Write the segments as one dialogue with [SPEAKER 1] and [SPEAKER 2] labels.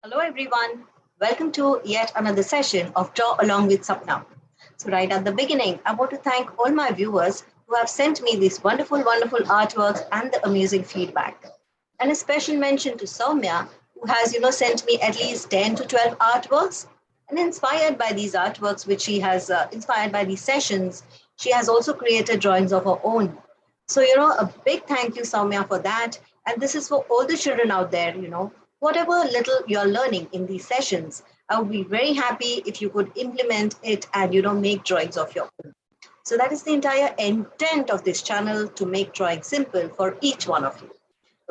[SPEAKER 1] Hello, everyone. Welcome to yet another session of Draw Along with Sapana. So, right at the beginning, I want to thank all my viewers who have sent me these wonderful artworks and the amazing feedback. And a special mention to Soumya, who has, sent me at least 10 to 12 artworks. And inspired by these artworks, which she has inspired by these sessions, she has also created drawings of her own. So, a big thank you, Soumya, for that. And this is for all the children out there, whatever little you're learning in these sessions, I would be very happy if you could implement it and, make drawings of your own. So that is the entire intent of this channel, to make drawing simple for each one of you.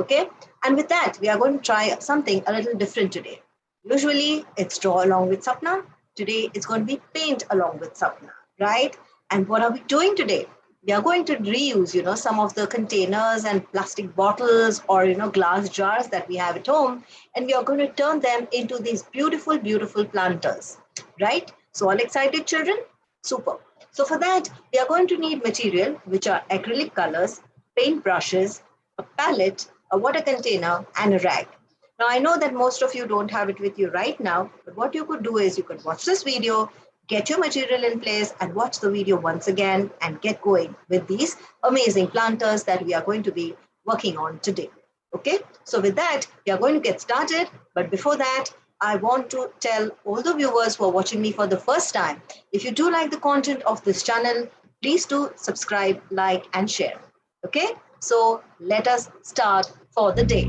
[SPEAKER 1] Okay. And with that, we are going to try something a little different today. Usually it's draw along with Sapna. Today it's going to be paint along with Sapna, right? And what are we doing today? We are going to reuse, some of the containers and plastic bottles or, glass jars that we have at home. And we are going to turn them into these beautiful planters, right? So all excited, children? Super. So for that, we are going to need material, which are acrylic colors, paint brushes, a palette, a water container, and a rag. Now, I know that most of you don't have it with you right now, but what you could do is you could watch this video, get your material in place, and watch the video once again and get going with these amazing planters that we are going to be working on today. Okay, so with that, we are going to get started. But before that, I want to tell all the viewers who are watching me for the first time, if you do like the content of this channel, please do subscribe, like, and share. Okay, so let us start for the day.